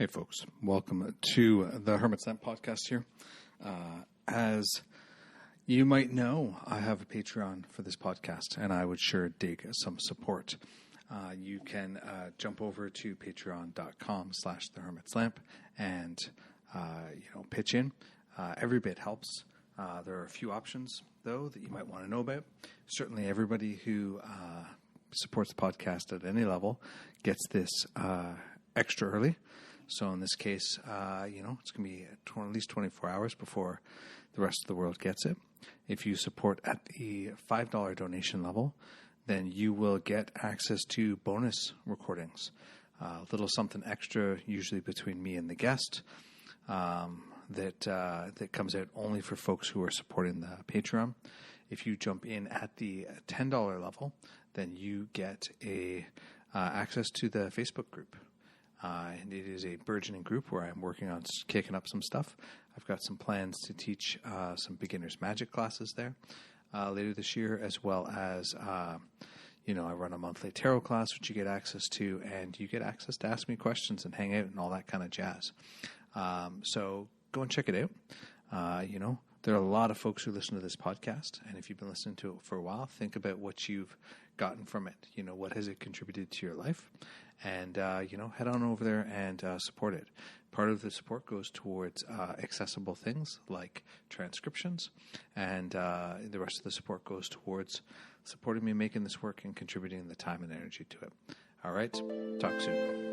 Hey folks, welcome to the Hermit's Lamp podcast here. As you might know, I have a Patreon for this podcast, and I would sure dig some support. You can jump over to patreon.com/thehermitslamp and pitch in. Every bit helps. There are a few options, though, that you might want to know about. Certainly everybody who supports the podcast at any level gets this extra early. So in this case, it's going to be at least 24 hours before the rest of the world gets it. If you support at the $5 donation level, then you will get access to bonus recordings. A little something extra, usually between me and the guest, that comes out only for folks who are supporting the Patreon. If you jump in at the $10 level, then you get access to the Facebook group. And it is a burgeoning group where I'm working on kicking up some stuff. I've got some plans to teach some beginner's magic classes there later this year, as well as, I run a monthly tarot class, which you get access to, and you get access to ask me questions and hang out and all that kind of jazz. So go and check it out. There are a lot of folks who listen to this podcast, and if you've been listening to it for a while, think about what you've gotten from it. What has it contributed to your life? And, head on over there and support it. Part of the support goes towards accessible things like transcriptions, and the rest of the support goes towards supporting me making this work and contributing the time and energy to it. All right, talk soon.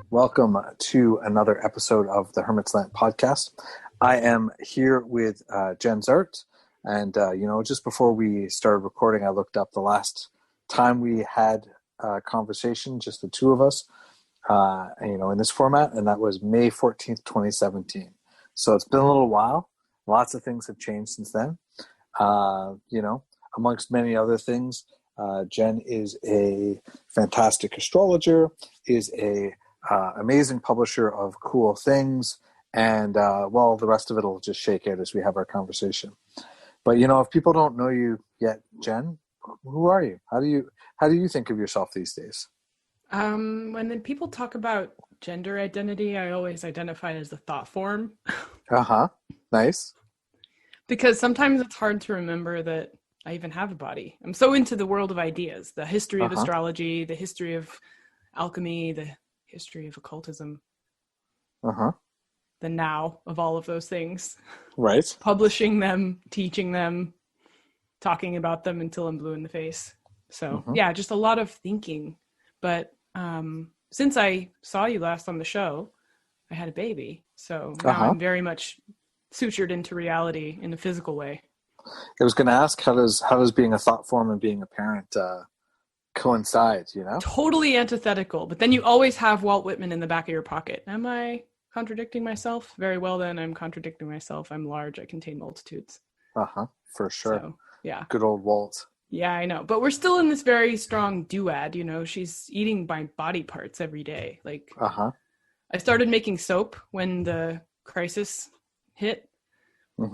Welcome to another episode of the Hermit's Lamp podcast. I am here with Jenn Zahrt, and just before we started recording, I looked up the last time we had a conversation, just the two of us, in this format, and that was May 14th, 2017. So it's been a little while. Lots of things have changed since then. Amongst many other things, Jenn is a fantastic astrologer, is a amazing publisher of cool things, and the rest of it will just shake out as we have our conversation. But if people don't know you yet, Jenn, who are you? How do you think of yourself these days? When people talk about gender identity, I always identify as the thought form. Nice. Because sometimes it's hard to remember that I even have a body. I'm so into the world of ideas, the history of astrology, the history of alchemy, the history of occultism, the now of all of those things, right? Publishing them, teaching them, talking about them until I'm blue in the face. So just a lot of thinking. But since I saw you last on the show, I had a baby, so now I'm very much sutured into reality in a physical way. I was going to ask, how does being a thought form and being a parent coincide? Totally antithetical, but then you always have Walt Whitman in the back of your pocket. Am I contradicting myself? Very well, then I'm contradicting myself. I'm large, I contain multitudes. For sure. So, yeah, good old Walt. Yeah, I know, but we're still in this very strong duad. She's eating my body parts every day. I started making soap when the crisis hit,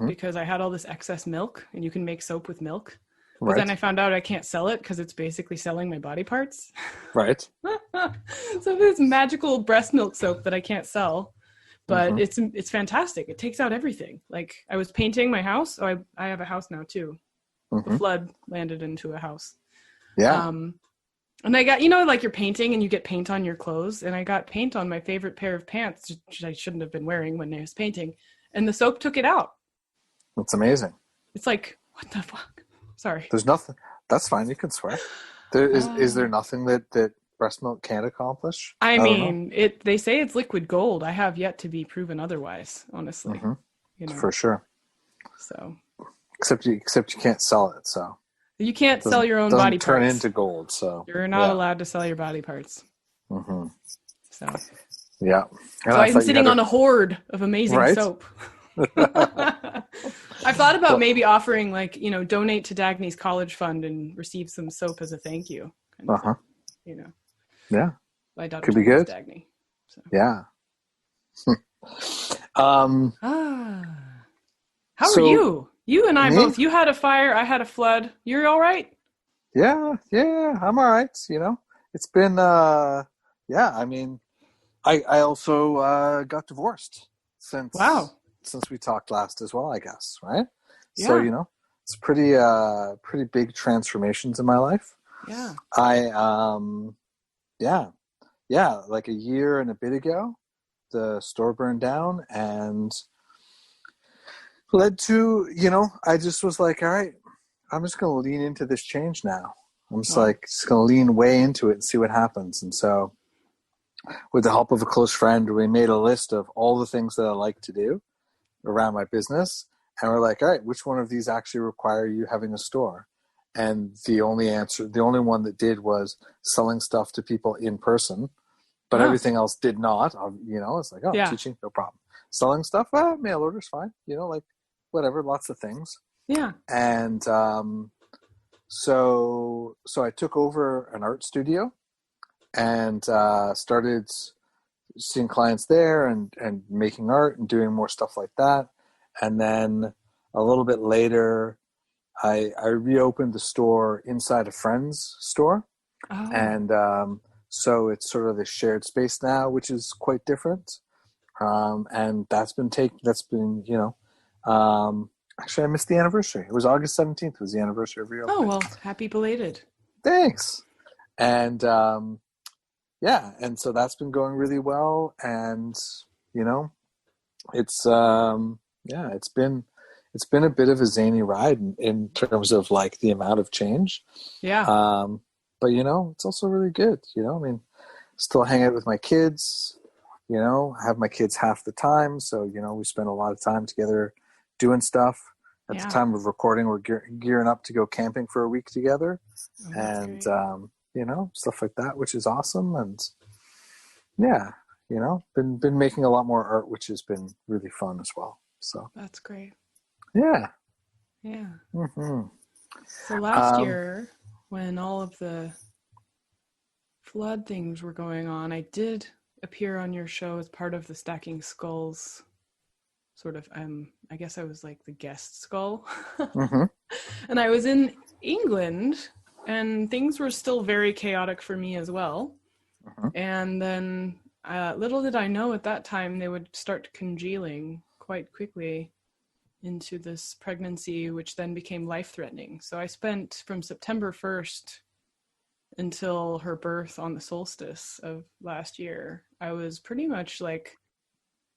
because I had all this excess milk, and you can make soap with milk. But then I found out I can't sell it because it's basically selling my body parts. Right. So this magical breast milk soap that I can't sell, but it's fantastic. It takes out everything. Like, I was painting my house. So I have a house now too. The flood landed into a house. Yeah. And I got, like you're painting and you get paint on your clothes. And I got paint on my favorite pair of pants, which I shouldn't have been wearing when I was painting. And the soap took it out. That's amazing. It's like, what the fuck? Sorry. There's nothing. That's fine. You can swear. Is there nothing that breast milk can't accomplish? I mean, they say it's liquid gold. I have yet to be proven otherwise, honestly. For sure. So. Except you can't sell it. So. You can't sell your own body parts. Turn into gold. So. You're not allowed to sell your body parts. So. Yeah. And so I'm sitting on a hoard of amazing soap. I've thought about maybe offering, donate to Dagny's college fund and receive some soap as a thank you. Yeah. My daughter could be good. Dagny. So. Yeah. How are you? You and I both. You had a fire. I had a flood. You're all right? Yeah, I'm all right. It's been, I mean, I also got divorced Wow. since we talked last as well, I guess, right? Yeah. So, it's pretty big transformations in my life. Yeah. Like a year and a bit ago, the store burned down and led to, I just was like, all right, I'm just going to lean into this change now. I'm just going to lean way into it and see what happens. And so with the help of a close friend, we made a list of all the things that I like to do around my business. And we're like, all right, which one of these actually require you having a store? And the only one that did was selling stuff to people in person, but everything else did not. It's like, teaching, no problem. Selling stuff, mail order's fine. Like whatever, lots of things. Yeah. And so I took over an art studio and started seeing clients there and making art and doing more stuff like that. And then a little bit later, I reopened the store inside a friend's store. Oh. And so it's sort of a shared space now, which is quite different. And that's been, actually I missed the anniversary. It was August 17th was the anniversary of reopening. Oh, well, happy belated. Thanks. And and so that's been going really well. And, it's been a bit of a zany ride in terms of like the amount of change. Yeah. But it's also really good. I mean, still hang out with my kids, have my kids half the time. So, we spend a lot of time together doing stuff. At the time of recording, we're gearing up to go camping for a week together. Oh, and, stuff like that, which is awesome. And been making a lot more art, which has been really fun as well. So that's great. Yeah. Yeah. Mm-hmm. So last year, when all of the flood things were going on, I did appear on your show as part of the Stacking Skulls sort of, I guess I was like the guest skull. Mm-hmm. And I was in England and things were still very chaotic for me as well. Uh-huh. And then little did I know at that time they would start congealing quite quickly into this pregnancy, which then became life-threatening. So I spent from September 1st until her birth on the solstice of last year, I was pretty much like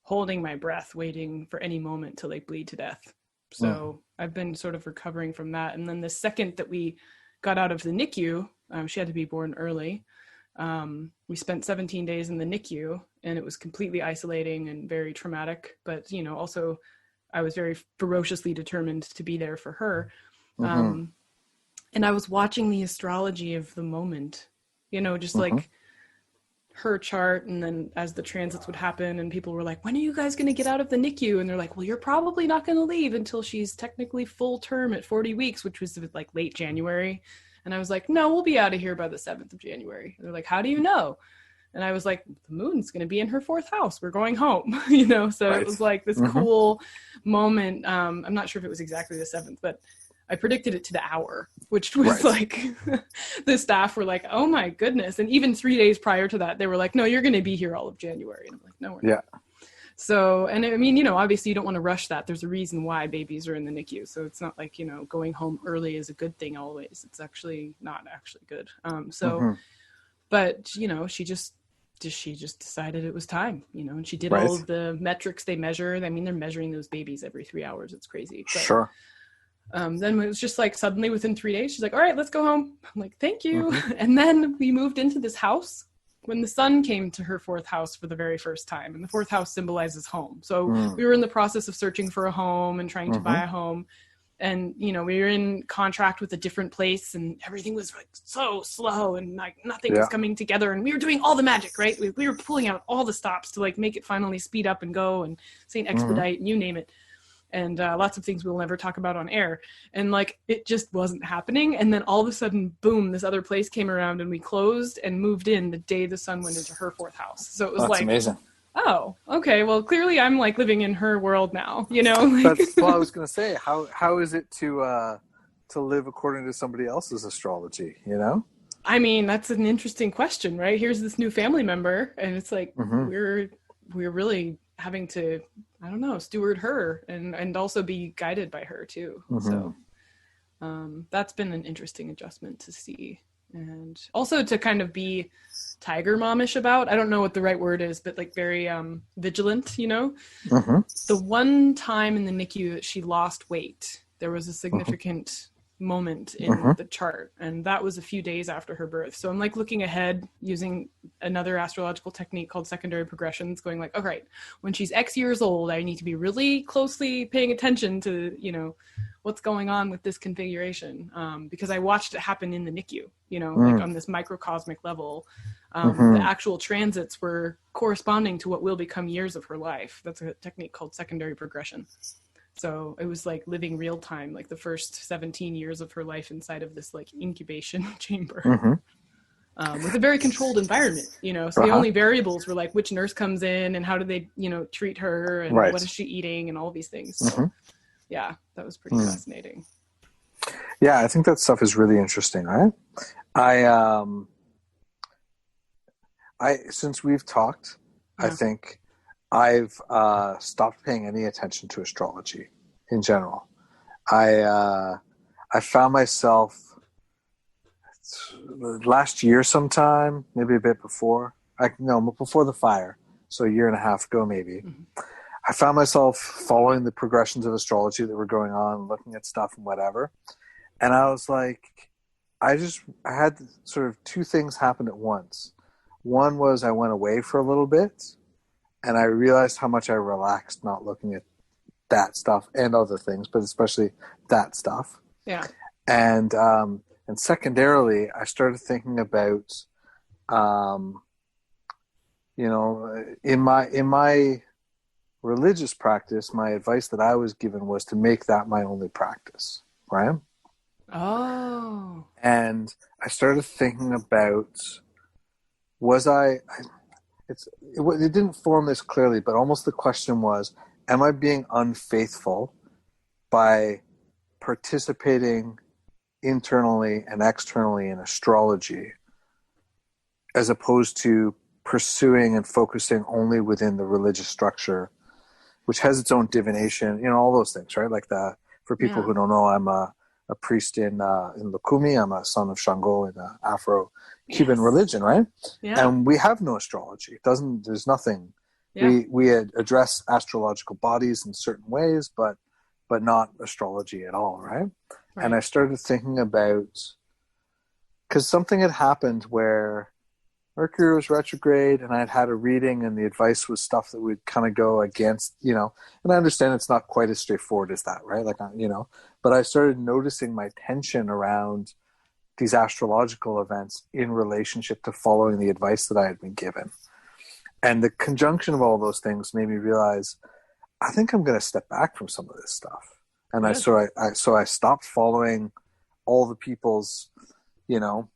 holding my breath, waiting for any moment to like bleed to death. So I've been sort of recovering from that. And then the second that we got out of the NICU, she had to be born early. We spent 17 days in the NICU and it was completely isolating and very traumatic, but also I was very ferociously determined to be there for her. Mm-hmm. And I was watching the astrology of the moment, just like her chart. And then as the transits would happen and people were like, when are you guys going to get out of the NICU? And they're like, well, you're probably not going to leave until she's technically full term at 40 weeks, which was like late January. And I was like, no, we'll be out of here by the 7th of January. And they're like, how do you know? And I was like, the moon's going to be in her 4th house. We're going home, So right. It was like this cool moment. I'm not sure if it was exactly the 7th, but I predicted it to the hour, which was like, the staff were like, oh my goodness. And even 3 days prior to that, they were like, no, you're going to be here all of January. And I'm like, no, we're not. So, and I mean, obviously you don't want to rush that. There's a reason why babies are in the NICU. So it's not like, going home early is a good thing always. It's actually not actually good. But, she just decided it was time, and she did all of the metrics they measure. I mean, they're measuring those babies every 3 hours. It's crazy. But, sure. Then it was just like suddenly within 3 days, she's like, all right, let's go home. I'm like, thank you. And then we moved into this house when the sun came to her 4th house for the very first time. And the 4th house symbolizes home. So we were in the process of searching for a home and trying to buy a home. And, we were in contract with a different place and everything was like so slow and like nothing was coming together. And we were doing all the magic, right? We were pulling out all the stops to like make it finally speed up and go and say expedite and you name it. And lots of things we'll never talk about on air. And like, it just wasn't happening. And then all of a sudden, boom, this other place came around and we closed and moved in the day the sun went into her 4th house. So it was That's amazing. Oh, okay. Well, clearly I'm like living in her world now, you know? Like... That's what I was going to say. How is it to live according to somebody else's astrology, you know? I mean, that's an interesting question, right? Here's this new family member, and it's like we're really having to, I don't know, steward her and also be guided by her too. So that's been an interesting adjustment to see, and also to kind of be tiger momish about. I don't know what the right word is, but like very vigilant, you know. The one time in the NICU that she lost weight, there was a significant moment in the chart, and that was a few days after her birth. So I'm like looking ahead using another astrological technique called secondary progressions, going like, all right, when she's X years old, I need to be really closely paying attention to, you know, what's going on with this configuration, because I watched it happen in the NICU, you know, like on this microcosmic level. The actual transits were corresponding to what will become years of her life. That's a technique called secondary progression. So it was like living real time, like the first 17 years of her life inside of this like incubation chamber, with a very controlled environment, you know. So the only variables were like which nurse comes in and how do they, you know, treat her and what is she eating and all these things. So yeah, that was pretty fascinating. Yeah, I think that stuff is really interesting, right? I since we've talked, I think I've stopped paying any attention to astrology in general. I found myself last year sometime, maybe a bit before, before the fire, so a year and a half ago maybe. I found myself following the progressions of astrology that were going on, looking at stuff and whatever. And I was like, I had sort of two things happen at once. One was I went away for a little bit, and I realized how much I relaxed not looking at that stuff and other things, but especially that stuff. Yeah. And secondarily, I started thinking about, in my religious practice, my advice that I was given was to make that my only practice, right? Oh. And I started thinking about, it didn't form this clearly, but almost the question was, am I being unfaithful by participating internally and externally in astrology as opposed to pursuing and focusing only within the religious structure, which has its own divination, you know, all those things, right? Like that. For people who don't know, I'm a priest in Lukumi. I'm a son of Shango in the Afro-Cuban religion, right? Yeah. And we have no astrology. There's nothing. Yeah. We address astrological bodies in certain ways, but not astrology at all, right? And I started thinking about, because something had happened where Mercury was retrograde, and I'd had a reading, and the advice was stuff that would kind of go against, you know, and I understand it's not quite as straightforward as that, right? Like, you know, but I started noticing my tension around these astrological events in relationship to following the advice that I had been given. And the conjunction of all those things made me realize, I think I'm going to step back from some of this stuff. And I stopped following all the people's, you know,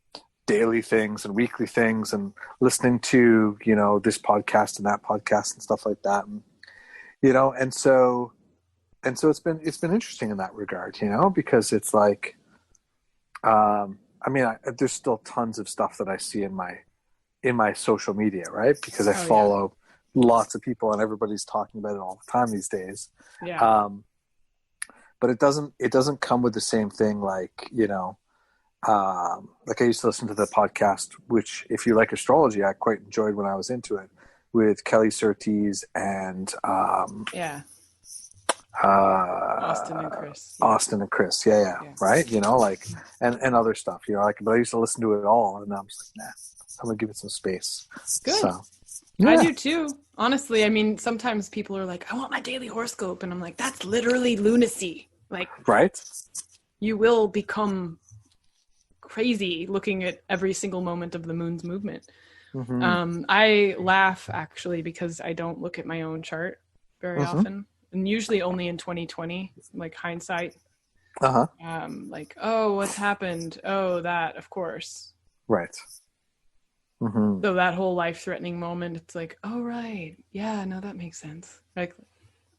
daily things and weekly things and listening to, you know, this podcast and that podcast and stuff like that. And, you know, and so it's been interesting in that regard, you know, because it's like, there's still tons of stuff that I see in my social media, right? Because I follow lots of people and everybody's talking about it all the time these days. Yeah. But it doesn't come with the same thing, like, you know, like I used to listen to the podcast, which if you like astrology, I quite enjoyed when I was into it, with Kelly Surtees and Austin and Chris. Austin and Chris, yeah. Right? You know, like, and other stuff, you know, like, but I used to listen to it all, and I'm just like, nah, I'm gonna give it some space. Good. So, I do too. Honestly, I mean, sometimes people are like, I want my daily horoscope, and I'm like, that's literally lunacy. Like, right? You will become crazy looking at every single moment of the moon's movement. I laugh actually because I don't look at my own chart very often, and usually only in 2020, like hindsight. Like, oh, what's happened? Oh, that, of course. Right. So that whole life-threatening moment, it's like, oh, right. Yeah, no, that makes sense. Like,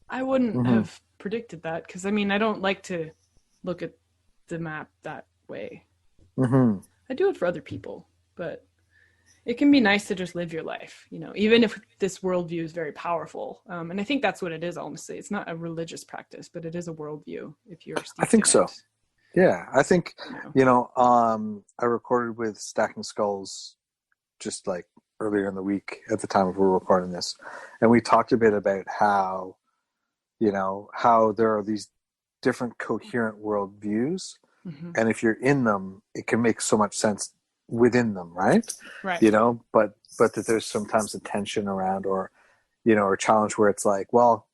I wouldn't have predicted that because, I mean, I don't like to look at the map that way. I do it for other people, but it can be nice to just live your life, you know, even if this worldview is very powerful. And I think that's what it is, honestly. It's not a religious practice, but it is a worldview if you're steeped I think in so. it. Yeah, I think, I recorded with Stacking Skulls just like earlier in the week at the time of we're recording this. And we talked a bit about how, how there are these different coherent worldviews. And if you're in them, it can make so much sense within them, right? Right. But that there's sometimes a tension around or a challenge where it's like, well,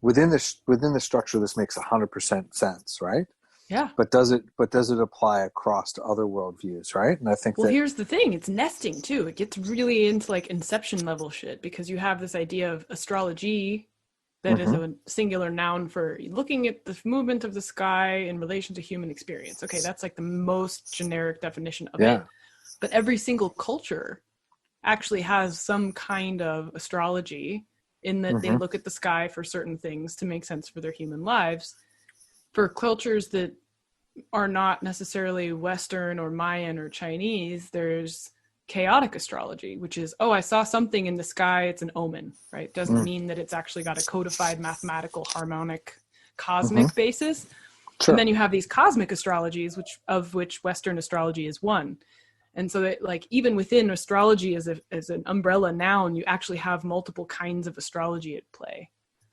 within the structure, this makes 100% sense, right? Yeah. But does it apply across to other worldviews, right? And I think here's the thing, it's nesting too. It gets really into like inception level shit because you have this idea of astrology that is a singular noun for looking at the movement of the sky in relation to human experience. Okay, that's like the most generic definition of it. But every single culture actually has some kind of astrology in that they look at the sky for certain things to make sense for their human lives. For cultures that are not necessarily Western or Mayan or Chinese, there's chaotic astrology, which is, I saw something in the sky, it's an omen, right? Doesn't mean that it's actually got a codified mathematical harmonic cosmic basis. Sure. And then you have these cosmic astrologies, of which Western astrology is one. And so that, like, even within astrology as an umbrella noun, you actually have multiple kinds of astrology at play.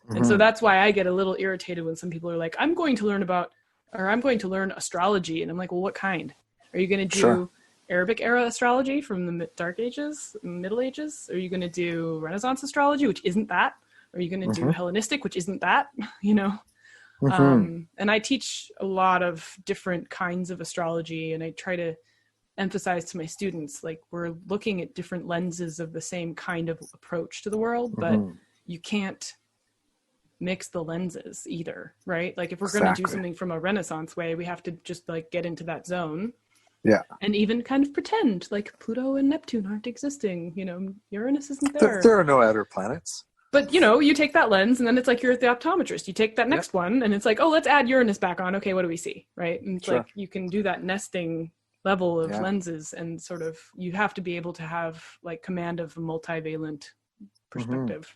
And so that's why I get a little irritated when some people are like, I'm going to learn astrology. And I'm like, well, what kind? Are you going to do Arabic era astrology from the Dark Ages, Middle Ages? Are you going to do Renaissance astrology, which isn't that? Are you going to do Hellenistic, which isn't that? And I teach a lot of different kinds of astrology, and I try to emphasize to my students, like, we're looking at different lenses of the same kind of approach to the world, but you can't mix the lenses either, right? Like, if we're going to do something from a Renaissance way, we have to just like get into that zone. Yeah. And even kind of pretend like Pluto and Neptune aren't existing, Uranus isn't there. There are no outer planets. But, you take that lens and then it's like you're at the optometrist. You take that next one and it's like, let's add Uranus back on. Okay, what do we see, right? And it's like you can do that nesting level of lenses, and sort of you have to be able to have like command of a multivalent perspective.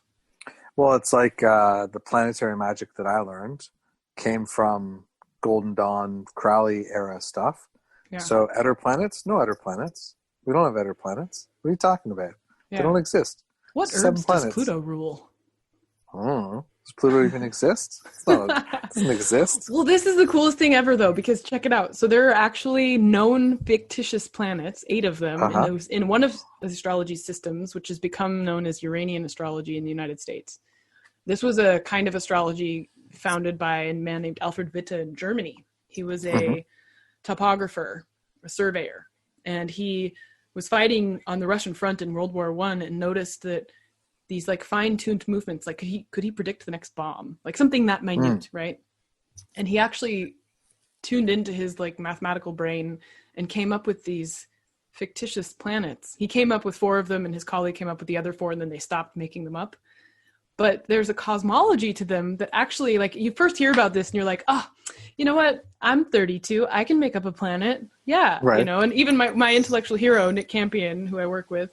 Well, it's like the planetary magic that I learned came from Golden Dawn, Crowley era stuff. Yeah. So outer planets? No outer planets. We don't have outer planets. What are you talking about? Yeah. They don't exist. What herbs does Pluto rule? I don't know. Does Pluto even exist? It doesn't exist. Well, this is the coolest thing ever, though, because check it out. So there are actually known fictitious planets, 8 of them, in one of the astrology systems, which has become known as Uranian astrology in the United States. This was a kind of astrology founded by a man named Alfred Witte in Germany. He was a topographer, a surveyor, and he was fighting on the Russian front in World War I and noticed that these like fine-tuned movements, like could he predict the next bomb, like something that minute, right? And he actually tuned into his like mathematical brain and came up with these fictitious planets. He came up with 4 of them and his colleague came up with the other 4, and then they stopped making them up. But there's a cosmology to them that actually, like, you first hear about this and you're like, you know what? I'm 32. I can make up a planet. Yeah. Right. And even my intellectual hero, Nick Campion, who I work with,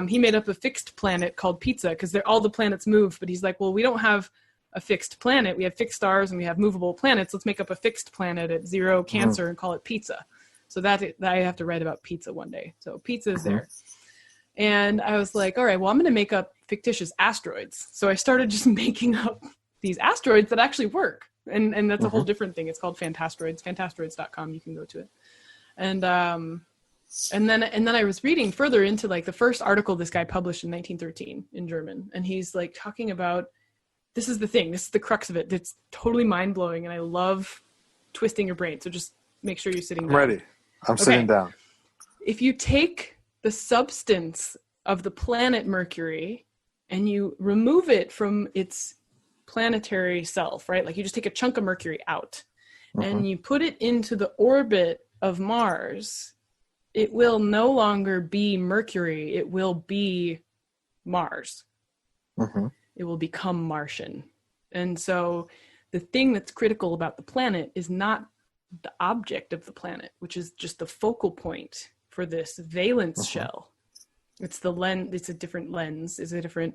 he made up a fixed planet called Pizza because all the planets move. But he's like, well, we don't have a fixed planet. We have fixed stars and we have movable planets. Let's make up a fixed planet at 0 Cancer and call it Pizza. So that I have to write about Pizza one day. So Pizza is there. And I was like, all right, well, I'm going to make up fictitious asteroids. So I started just making up these asteroids that actually work. And that's a whole different thing. It's called Fantastroids, fantastroids.com. You can go to it. And then I was reading further into like the first article this guy published in 1913 in German. And he's like talking about, this is the thing, this is the crux of it. It's totally mind blowing. And I love twisting your brain. So just make sure you're sitting down. I'm ready. I'm sitting down. If you take the substance of the planet Mercury and you remove it from its planetary self, right? Like you just take a chunk of Mercury out and you put it into the orbit of Mars, it will no longer be Mercury. It will be Mars. Mm-hmm. It will become Martian. And so the thing that's critical about the planet is not the object of the planet, which is just the focal point for this valence shell. It's the lens. It's a different lens. It's a different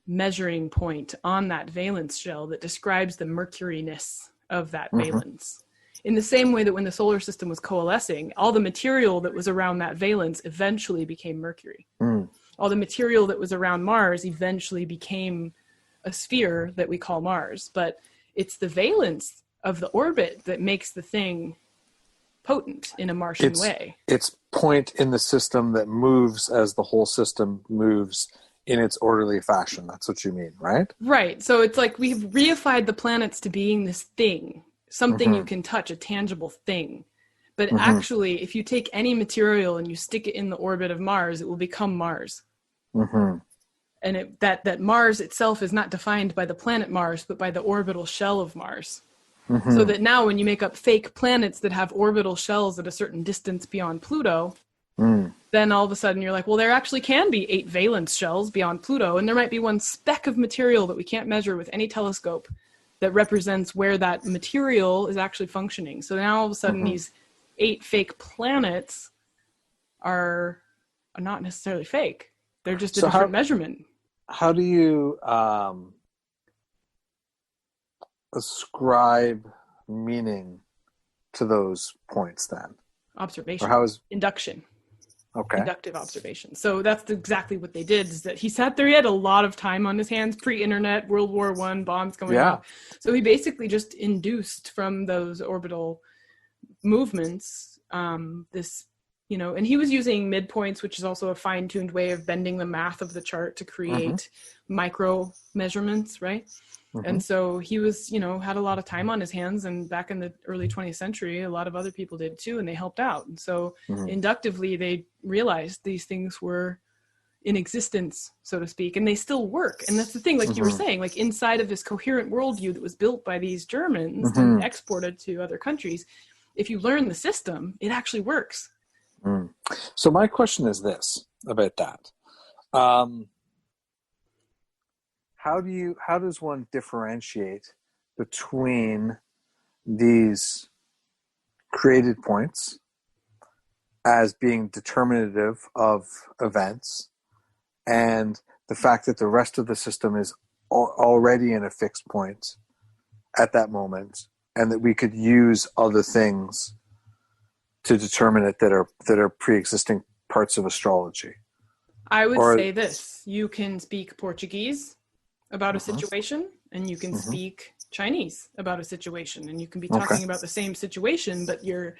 measuring point on that valence shell that describes the mercuryness of that valence. In the same way that when the solar system was coalescing, all the material that was around that valence eventually became Mercury. All the material that was around Mars eventually became a sphere that we call Mars. But it's the valence of the orbit that makes the thing potent in a Martian way. It's point in the system that moves as the whole system moves in its orderly fashion. That's what you mean, right? Right. So it's like we've reified the planets to being this thing, something you can touch, a tangible thing. But actually, if you take any material and you stick it in the orbit of Mars, it will become Mars. And that Mars itself is not defined by the planet Mars, but by the orbital shell of Mars. So that now when you make up fake planets that have orbital shells at a certain distance beyond Pluto, then all of a sudden you're like, well, there actually can be 8 valence shells beyond Pluto, and there might be one speck of material that we can't measure with any telescope that represents where that material is actually functioning. So now all of a sudden these 8 fake planets are not necessarily fake. They're just a different measurement. How do you ascribe meaning to those points then? Observation. Induction. Okay. Inductive observation. So that's exactly what they did, is that he sat there, he had a lot of time on his hands, pre-internet, World War I, bombs going off. So he basically just induced from those orbital movements this, and he was using midpoints, which is also a fine-tuned way of bending the math of the chart to create micro measurements, right? And so he was, had a lot of time on his hands, and back in the early 20th century, a lot of other people did too, and they helped out. And so inductively, they realized these things were in existence, so to speak, and they still work. And that's the thing, like you were saying, like inside of this coherent worldview that was built by these Germans and exported to other countries, if you learn the system, it actually works. So my question is this about that. How does one differentiate between these created points as being determinative of events and the fact that the rest of the system is already in a fixed point at that moment, and that we could use other things to determine it that are pre-existing parts of astrology? I would say this: you can speak Portuguese about a situation, and you can speak Chinese about a situation, and you can be talking about the same situation, but your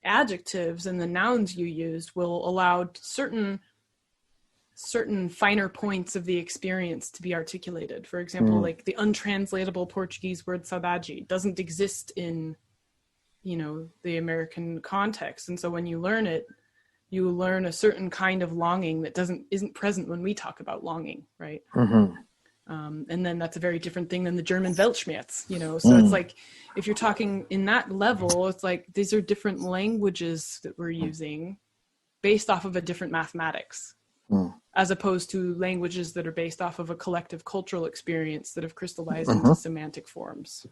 adjectives and the nouns you use will allow certain finer points of the experience to be articulated. For example, like the untranslatable Portuguese word saudade doesn't exist in, the American context. And so when you learn it, you learn a certain kind of longing that isn't present when we talk about longing, right? And then that's a very different thing than the German Weltschmerz, So it's like, if you're talking in that level, it's like these are different languages that we're using based off of a different mathematics, as opposed to languages that are based off of a collective cultural experience that have crystallized into semantic forms.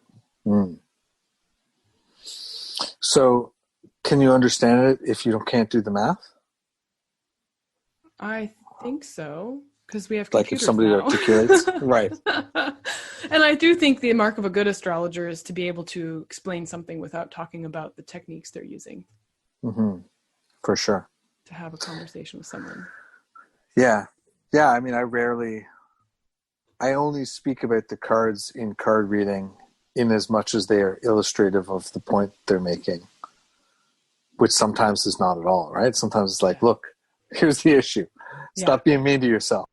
So can you understand it if you can't do the math? I think so. Because we have like if somebody now. Articulates, right? And I do think the mark of a good astrologer is to be able to explain something without talking about the techniques they're using. For sure. To have a conversation with someone. Yeah. I mean, I only speak about the cards in card reading in as much as they are illustrative of the point they're making, which sometimes is not at all, right? Sometimes it's like, look, here's the issue. Stop being mean to yourself.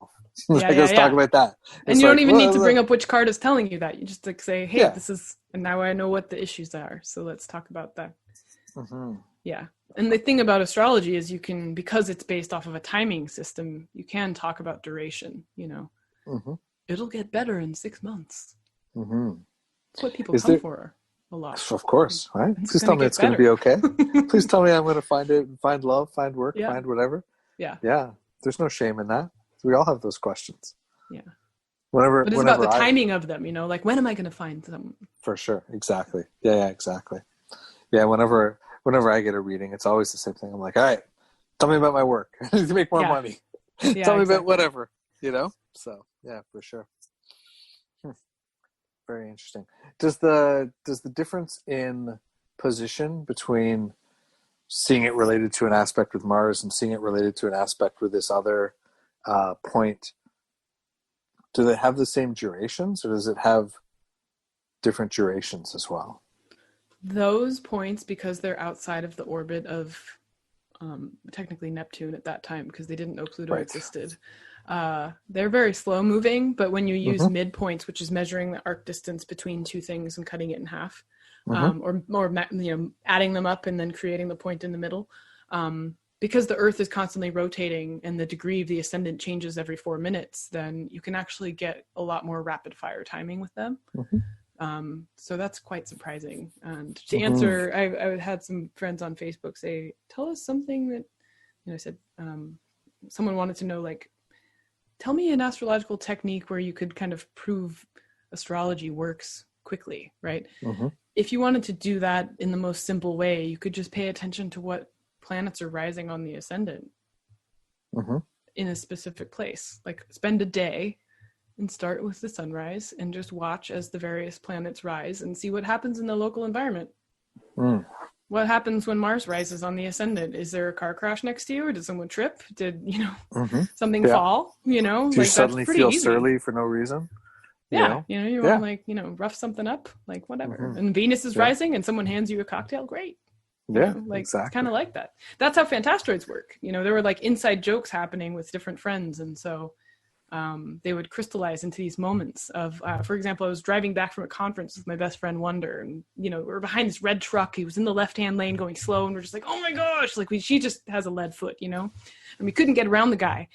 Let's talk about that. And you don't even need to bring up which card is telling you that. You just like say, hey, this is, and now I know what the issues are. So let's talk about that. Yeah. And the thing about astrology is because it's based off of a timing system, you can talk about duration, It'll get better in 6 months. That's what people come for a lot. Of course, right? It's Please tell me it's going to be okay. Please tell me I'm going to find it, find love, find work, find whatever. Yeah. Yeah. There's no shame in that. We all have those questions. Yeah. But it's about the timing of them, like, when am I going to find them? For sure. Exactly. Yeah, exactly. Yeah, whenever I get a reading, it's always the same thing. I'm like, all right, tell me about my work. I need to make more money. Tell me about whatever, So, yeah, for sure. Very interesting. Does the difference in position between seeing it related to an aspect with Mars and seeing it related to an aspect with this other point, do they have the same durations, or does it have different durations as well? Those points, because they're outside of the orbit of technically Neptune at that time, because they didn't know Pluto existed, they're very slow moving. But when you use midpoints, which is measuring the arc distance between two things and cutting it in half, or adding them up and then creating the point in the middle, because the Earth is constantly rotating and the degree of the ascendant changes every 4 minutes, then you can actually get a lot more rapid fire timing with them. So that's quite surprising. And to answer, I had some friends on Facebook say, tell us something that, I said, someone wanted to know, like, tell me an astrological technique where you could kind of prove astrology works quickly, right? If you wanted to do that in the most simple way, you could just pay attention to what planets are rising on the ascendant in a specific place. Like, spend a day and start with the sunrise and just watch as the various planets rise and see what happens in the local environment. What happens when Mars rises on the ascendant? Is there a car crash next to you, or did someone trip? Did something fall? Do you suddenly feel surly for no reason? You want to, like, rough something up, like, whatever. And Venus is rising and someone hands you a cocktail, great. Exactly. It's kind of like that. That's how Fantastoids work. There were like inside jokes happening with different friends, and so they would crystallize into these moments of, for example, I was driving back from a conference with my best friend Wonder, and we were behind this red truck. He was in the left-hand lane going slow, and we're just like, oh my gosh, like, she just has a lead foot, and we couldn't get around the guy.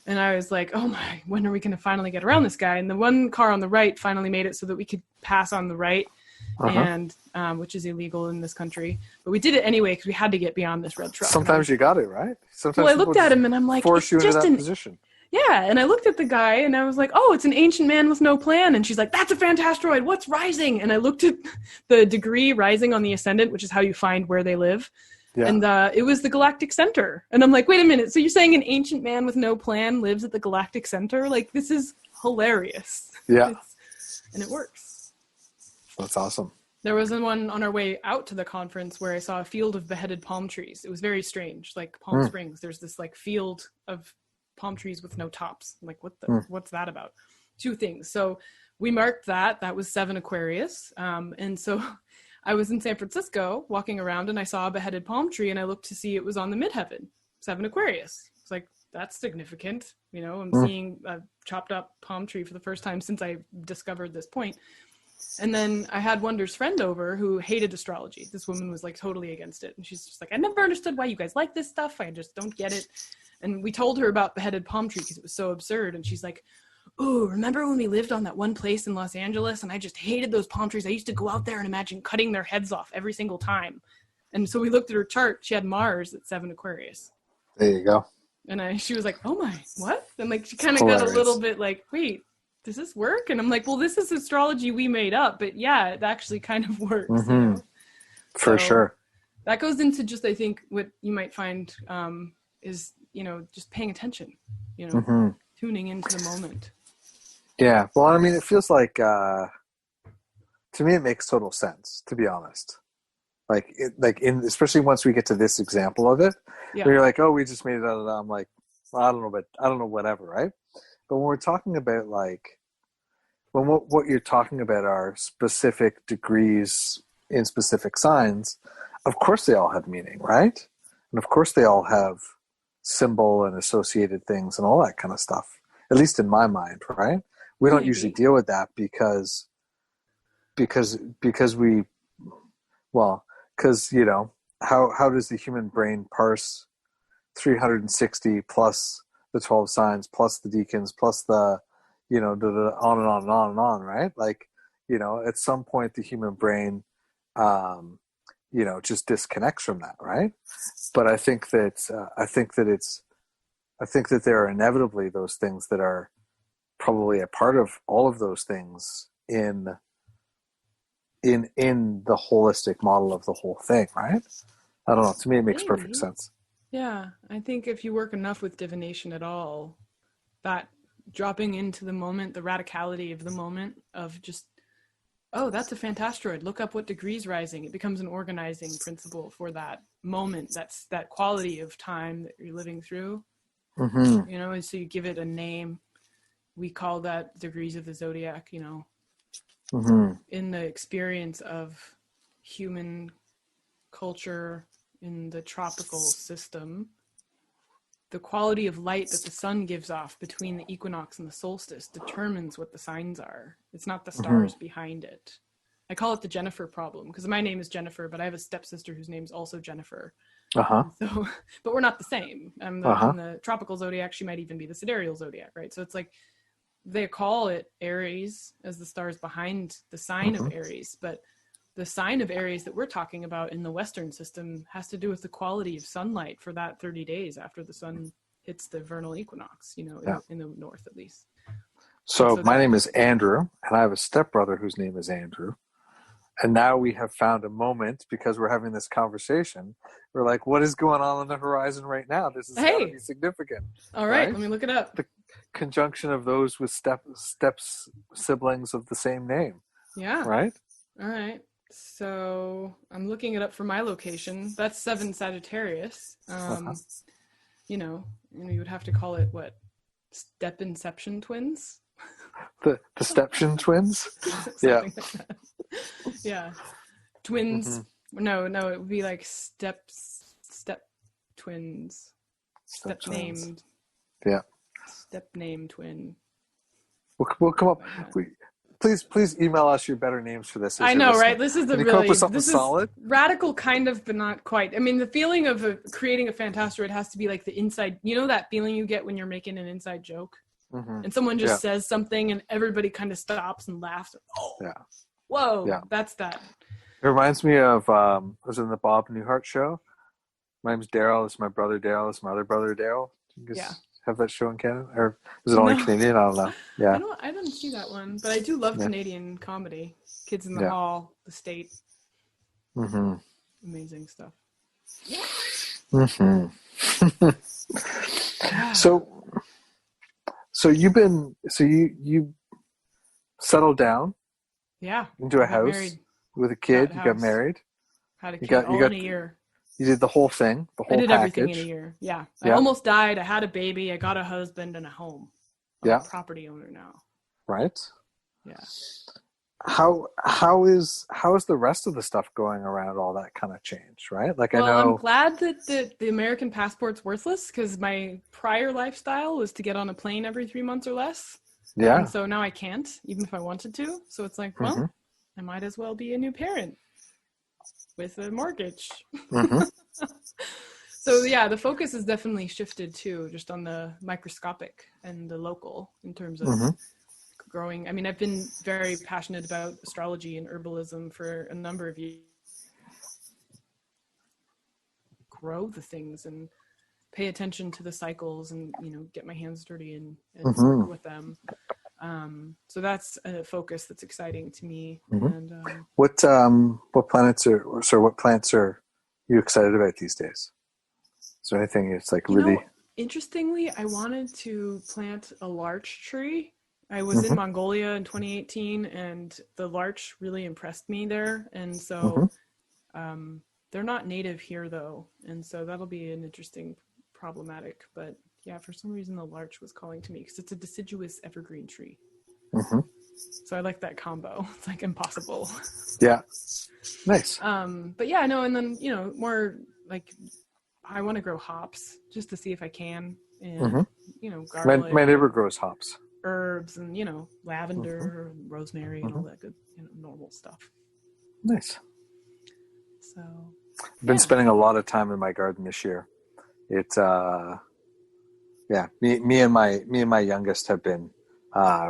And I was like, oh my, when are we going to finally get around this guy? And the one car on the right finally made it so that we could pass on the right, and which is illegal in this country. But we did it anyway because we had to get beyond this red truck. Sometimes you got it, right? Sometimes I looked at him and I'm like, force you into that position. Yeah, and I looked at the guy and I was like, oh, it's an ancient man with no plan. And she's like, that's a Fantastoid. What's rising? And I looked at the degree rising on the ascendant, which is how you find where they live. Yeah. And it was the galactic center. And I'm like, wait a minute. So you're saying an ancient man with no plan lives at the galactic center? Like, this is hilarious. Yeah. And it works. That's awesome. There was one on our way out to the conference where I saw a field of beheaded palm trees. It was very strange. Like Palm Springs, there's this like field of palm trees with no tops. I'm like, what's that about? Two things. So we marked that was 7 Aquarius. And so I was in San Francisco walking around and I saw a beheaded palm tree and I looked to see it was on the midheaven, 7 Aquarius. It's like, that's significant. I'm seeing a chopped up palm tree for the first time since I discovered this point. And then I had Wonder's friend over who hated astrology. This woman was like totally against it. And she's just like, I never understood why you guys like this stuff. I just don't get it. And we told her about beheaded palm tree because it was so absurd. And she's like, oh, remember when we lived on that one place in Los Angeles and I just hated those palm trees? I used to go out there and imagine cutting their heads off every single time. And so we looked at her chart. She had Mars at 7 Aquarius. There you go. And she was like, oh my, what? And like, she kind of got a little bit like, wait, does this work? And I'm like, well, this is astrology we made up, but yeah, it actually kind of works. For sure. That goes into just, I think, what you might find is, just paying attention, tuning into the moment. Yeah. Well, I mean, it feels like, to me, it makes total sense, to be honest. Especially once we get to this example of it, where you're like, oh, we just made it out of that. I'm like, well, I don't know, whatever, right? But when we're talking about what you're talking about are specific degrees in specific signs, of course they all have meaning, right? And of course they all have symbol and associated things and all that kind of stuff, at least in my mind, right? We don't usually deal with that because how does the human brain parse 360 plus the 12 signs plus the deacons plus the on and on and on and on, right? Like, at some point the human brain just disconnects from that, right? But I think that there are inevitably those things that are probably a part of all of those things in the holistic model of the whole thing, right? I don't know. To me, it makes perfect sense. Yeah, I think if you work enough with divination at all, that dropping into the moment, the radicality of the moment of just, oh, that's a fantasteroid. Look up what degrees rising. It becomes an organizing principle for that moment. That's that quality of time that you're living through. Mm-hmm. And so you give it a name. We call that degrees of the zodiac, Mm-hmm. in the experience of human culture in the tropical system. The quality of light that the sun gives off between the equinox and the solstice determines what the signs are. It's not the stars behind it. I call it the Jennifer problem because my name is Jennifer, but I have a stepsister whose name's also Jennifer. So, but we're not the same. In the tropical zodiac, she might even be the sidereal zodiac, right? So it's like they call it Aries as the stars behind the sign of Aries, but the sign of Aries that we're talking about in the Western system has to do with the quality of sunlight for that 30 days after the sun hits the vernal equinox, in the north at least. So my name is Andrew, and I have a stepbrother whose name is Andrew. And now we have found a moment because we're having this conversation. We're like, what is going on the horizon right now? This is got to be significant. All right, let me look it up. The conjunction of those with steps siblings of the same name. Yeah. Right? All right. So I'm looking it up for my location. That's 7 Sagittarius. You would have to call it what? Step Inception twins? The Steption twins? Yeah. Like that. Yeah. Twins. No, it would be like step twins. Step named. Yeah. Step name twin. We'll come up. Please email us your better names for this. I know, right? This is solid? Radical, kind of, but not quite. I mean, the feeling of creating a fantasteroid has to be like the inside. You know that feeling you get when you're making an inside joke, and someone just says something, and everybody kind of stops and laughs. Oh, yeah. Whoa, that's that. It reminds me of I was in the Bob Newhart show. My name's Daryl. This is my brother Daryl. This is my other brother Daryl. Have that show in Canada, or is it only Canadian? I don't know. Yeah, I didn't see that one, but I do love Canadian comedy. Kids in the Hall, The State. Amazing stuff. So you settled down. Yeah. Into a house with a kid. You got married. Had a kid in a year. You did the whole thing, the whole package. I did everything in a year. Yeah. I almost died. I had a baby. I got a husband and a home. I'm a property owner now. Right. Yeah. How is the rest of the stuff going around all that kind of change, right? Like, well, I know. I'm glad that the American passport's worthless because my prior lifestyle was to get on a plane every 3 months or less. Yeah. And so now I can't, even if I wanted to. So it's like, well, I might as well be a new parent with a mortgage. So yeah, the focus has definitely shifted too, just on the microscopic and the local in terms of growing. I mean, I've been very passionate about astrology and herbalism for a number of years. Grow the things and pay attention to the cycles and, get my hands dirty and work with them. So that's a focus that's exciting to me. And what plants are you excited about these days? Is there anything it's like really? Interestingly, I wanted to plant a larch tree. I was in Mongolia in 2018, and the larch really impressed me there. And so they're not native here, though. And so that'll be an interesting problematic. But yeah, for some reason, the larch was calling to me because it's a deciduous evergreen tree. So I like that combo. It's like impossible. Yeah. Nice. But yeah, no, and then, more like I want to grow hops just to see if I can. And, garlic. My neighbor grows hops. Herbs and, lavender and rosemary and all that good, normal stuff. Nice. So I've been spending a lot of time in my garden this year. It's me and my youngest have been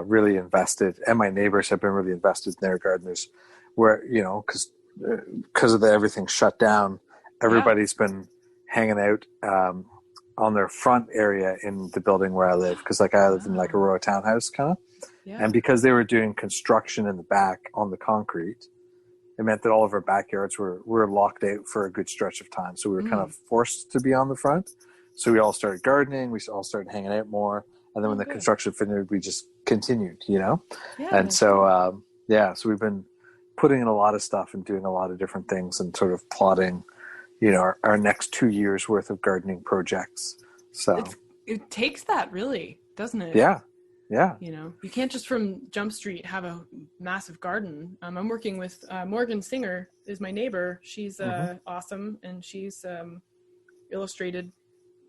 really invested, and my neighbors have been really invested in their gardeners, where because because of everything shut down, everybody's been hanging out on their front area in the building where I live, because like I live in like a row townhouse kind of, and because they were doing construction in the back on the concrete, it meant that all of our backyards were locked out for a good stretch of time. So we were kind of forced to be on the front. So we all started gardening. We all started hanging out more. And then when the construction finished, we just continued, you know? And so, so we've been putting in a lot of stuff and doing a lot of different things and sort of plotting, you know, our next 2 years worth of gardening projects. So it takes that, really, doesn't it? Yeah. You know, you can't just from Jump Street have a massive garden. I'm working with Morgan Singer is my neighbor. She's awesome, and she's illustrated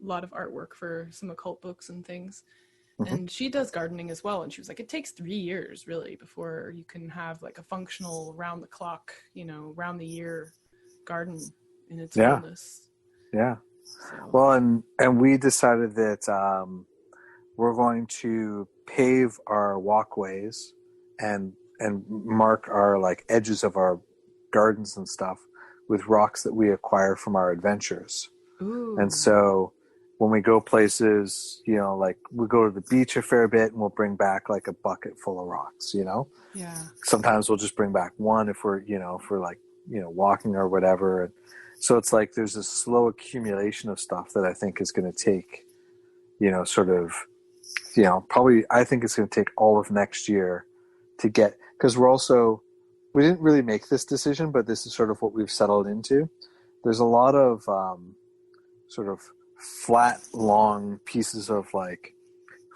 a lot of artwork for some occult books and things. And she does gardening as well. And she was like, it takes 3 years really before you can have like a functional round the clock, you know, round the year garden in its fullness. Yeah. So. Well, and we decided that we're going to pave our walkways and mark our like edges of our gardens and stuff with rocks that we acquire from our adventures. Ooh. And so when we go places, you know, like we go to the beach a fair bit and we'll bring back like a bucket full of rocks, you know? Yeah. Sometimes we'll just bring back one if we're, you know, for like, you know, walking or whatever. And so it's like there's a slow accumulation of stuff that I think is going to take, you know, sort of, you know, probably I think it's going to take all of next year to get, because we didn't really make this decision, but this is sort of what we've settled into. There's a lot of sort of flat, long pieces of like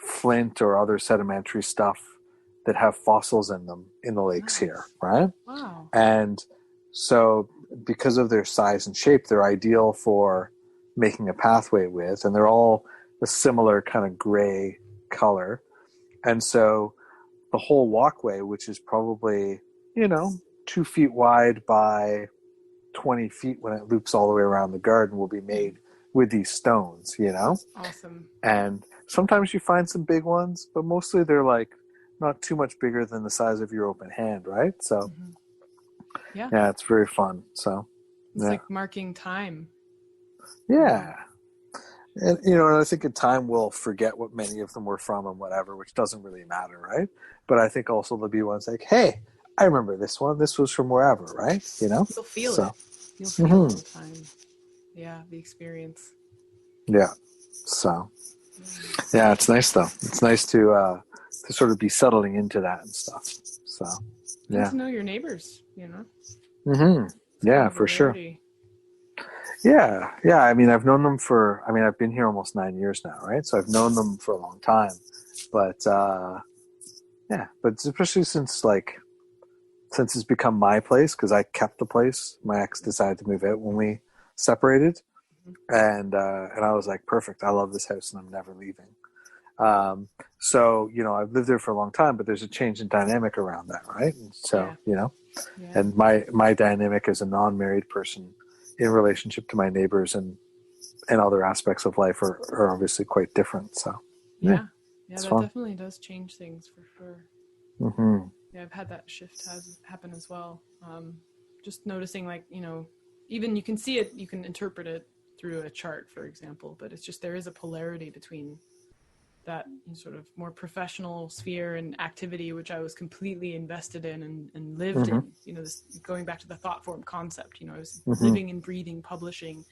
flint or other sedimentary stuff that have fossils in them in the lakes here, right? Wow. And so because of their size and shape, they're ideal for making a pathway with, and they're all a similar kind of gray color. And so the whole walkway, which is probably, you know, 2 feet wide by 20 feet when it loops all the way around the garden, will be made with these stones, you know? Awesome. And sometimes you find some big ones, but mostly they're like not too much bigger than the size of your open hand, right? So yeah, it's very fun. So it's like marking time. Yeah. And, you know, and I think in time we'll forget what many of them were from and whatever, which doesn't really matter, right? But I think also there'll be ones like, hey, I remember this one. This was from wherever, right? You know? You'll feel it. You'll feel the time. Yeah, the experience. Yeah. So, yeah, it's nice though. It's nice to sort of be settling into that and stuff. So, yeah. And to know your neighbors, you know? Mm-hmm. Yeah, for sure. Yeah. I mean, I've known them I've been here almost 9 years now, right? So I've known them for a long time. But, but especially since it's become my place, because I kept the place. My ex decided to move out when we separated. And I was like, perfect. I love this house and I'm never leaving. So, you know, I've lived there for a long time, but there's a change in dynamic around that, right? And so, you know, and my dynamic as a non-married person in relationship to my neighbors and other aspects of life are obviously quite different. So, that fun. Definitely does change things for sure. Mm-hmm. Yeah, I've had that shift happen as well. Just noticing, like, you know, even you can see it, you can interpret it through a chart, for example, but it's just there is a polarity between that sort of more professional sphere and activity, which I was completely invested in and lived in, you know, this going back to the thought form concept, you know, I was living and breathing publishing.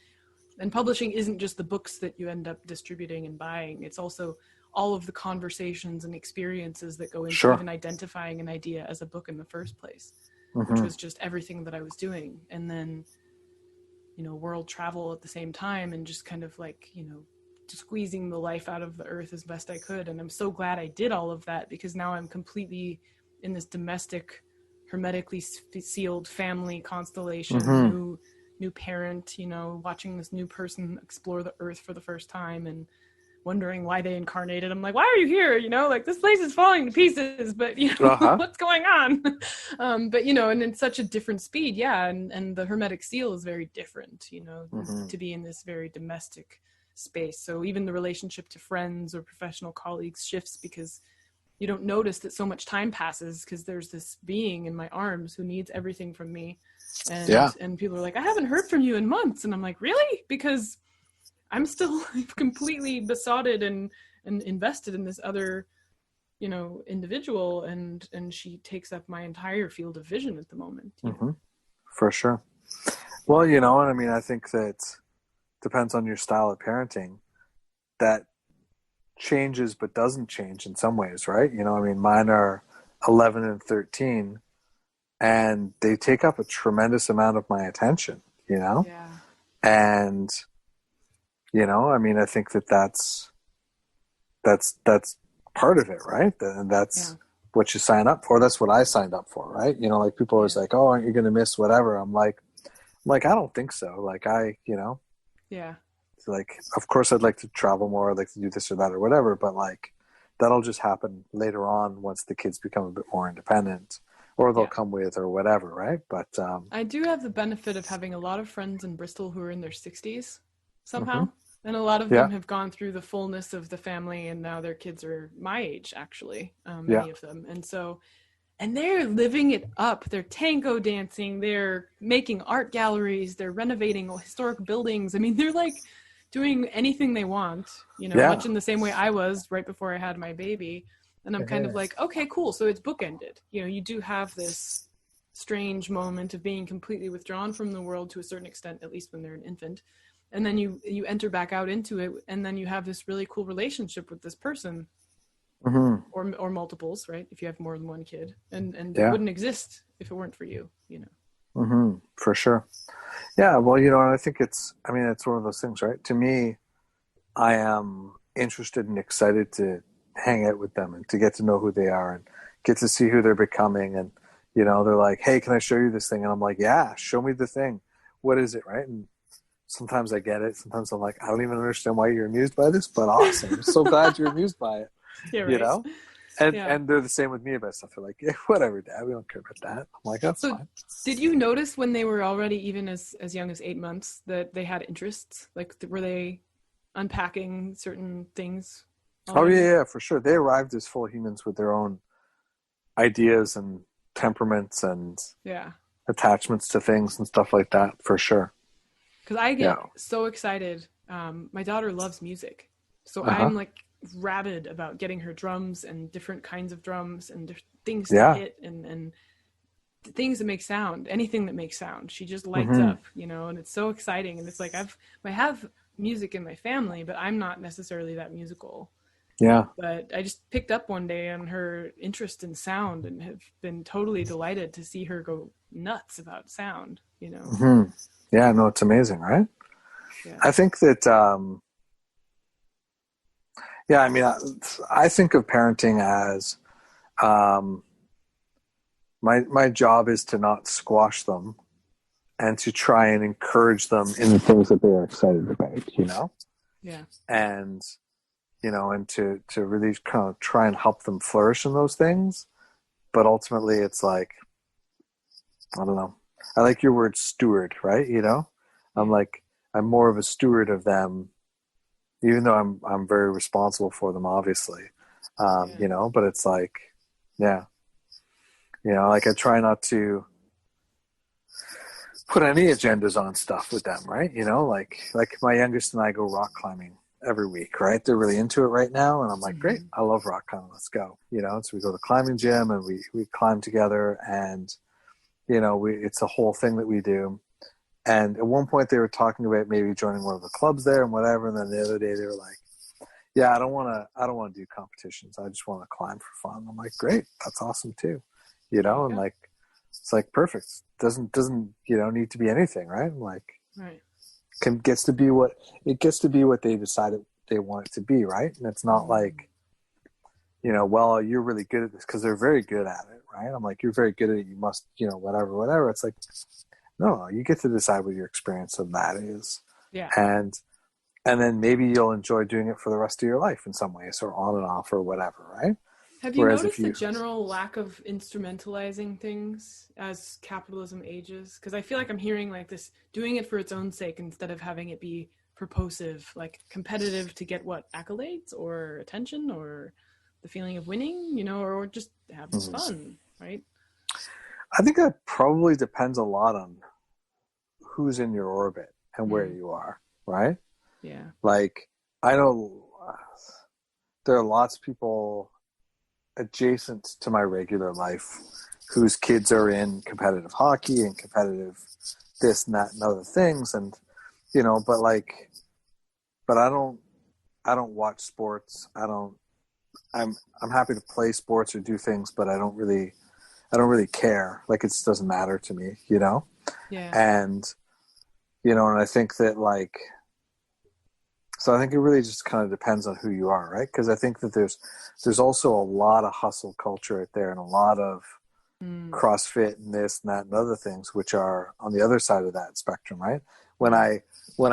And publishing isn't just the books that you end up distributing and buying. It's also all of the conversations and experiences that go into even identifying an idea as a book in the first place, which was just everything that I was doing. And then, you know, world travel at the same time and just kind of like, you know, squeezing the life out of the earth as best I could. And I'm so glad I did all of that, because now I'm completely in this domestic, hermetically sealed family constellation, new parent, you know, watching this new person explore the earth for the first time and wondering why they incarnated. I'm like, why are you here? You know, like, this place is falling to pieces, but you know, what's going on? But, you know, and in such a different speed. Yeah. And the hermetic seal is very different, you know, to be in this very domestic space. So even the relationship to friends or professional colleagues shifts, because you don't notice that so much time passes because there's this being in my arms who needs everything from me. And people are like, I haven't heard from you in months. And I'm like, really? Because I'm still completely besotted and invested in this other, individual, and she takes up my entire field of vision at the moment. For sure. Well, and I mean, I think that depends on your style of parenting. That changes but doesn't change in some ways, right? I mean, mine are 11 and 13, and they take up a tremendous amount of my attention, Yeah. And I mean, I think that's part of it, right? And that's what you sign up for. That's what I signed up for, right? Like people are always like, oh, aren't you going to miss whatever? I'm like, I don't think so. Like yeah, like, of course I'd like to travel more. I'd like to do this or that or whatever, but like that'll just happen later on once the kids become a bit more independent, or they'll come with or whatever, right? But I do have the benefit of having a lot of friends in Bristol who are in their 60s somehow. And a lot of them have gone through the fullness of the family, and now their kids are my age, actually, many of them. And they're living it up. They're tango dancing. They're making art galleries. They're renovating historic buildings. I mean, they're like doing anything they want, much in the same way I was right before I had my baby. And I'm kind of like, okay, cool. So it's bookended. You do have this strange moment of being completely withdrawn from the world to a certain extent, at least when they're an infant. And then you enter back out into it, and then you have this really cool relationship with this person, or multiples, right? If you have more than one kid, and it wouldn't exist if it weren't for you, For sure. Yeah. Well, and I think it's one of those things, right? To me, I am interested and excited to hang out with them and to get to know who they are and get to see who they're becoming. And, they're like, hey, can I show you this thing? And I'm like, yeah, show me the thing. What is it? Right. And sometimes I get it. Sometimes I'm like, I don't even understand why you're amused by this, but awesome. I'm so glad you're amused by it. Yeah, right. And they're the same with me about stuff. They're like, yeah, whatever, Dad. We don't care about that. I'm like, that's fine. Did you notice when they were already even as young as 8 months that they had interests? Like, were they unpacking certain things already? Oh, yeah, for sure. They arrived as full humans with their own ideas and temperaments and attachments to things and stuff like that, for sure. Because I get so excited. My daughter loves music. So I'm like rabid about getting her drums and different kinds of drums and things to hit and things that make sound, anything that makes sound. She just lights up, and it's so exciting. And it's like I have music in my family, but I'm not necessarily that musical. Yeah. But I just picked up one day on her interest in sound and have been totally delighted to see her go nuts about sound, Yeah, no, it's amazing, right? Yeah. I think that, I mean, I think of parenting as my job is to not squash them and to try and encourage them in the things that they are excited about, Yeah. And, and to really kind of try and help them flourish in those things. But ultimately it's like, I don't know. I like your word steward, right? I'm more of a steward of them, even though I'm very responsible for them, obviously. But it's like, like I try not to put any agendas on stuff with them, right? Like my youngest and I go rock climbing every week, right? They're really into it right now. And I'm like, great, I love rock climbing. Let's go. So we go to the climbing gym and we climb together, and it's a whole thing that we do. And at one point they were talking about maybe joining one of the clubs there and whatever. And then the other day they were like, yeah, I don't want to do competitions. I just want to climb for fun. I'm like, great. That's awesome too. And like, it's like perfect. Doesn't, need to be anything. Right. I'm like, right. It gets to be what they decided they want it to be. Right. And it's not like, well, you're really good at this, because they're very good at it. Right. I'm like, you're very good at it. You must, whatever. It's like, no, you get to decide what your experience of that is. Yeah. And then maybe you'll enjoy doing it for the rest of your life in some ways, or on and off or whatever. Right. Have you noticed the general lack of instrumentalizing things as capitalism ages? Because I feel like I'm hearing like this, doing it for its own sake instead of having it be purposive, like competitive to get what, accolades or attention or the feeling of winning, you know, or just having fun, right? I think that probably depends a lot on who's in your orbit and where you are, right? Yeah. Like, I know there are lots of people adjacent to my regular life whose kids are in competitive hockey and competitive this and that and other things, and you know, but I don't watch sports. I'm happy to play sports or do things, but I don't really care. Like, it just doesn't matter to me, you know? Yeah. And you know, and I think that so I think it really just kind of depends on who you are, right? Because I think that there's also a lot of hustle culture out there and a lot of CrossFit and this and that and other things, which are on the other side of that spectrum, right? When I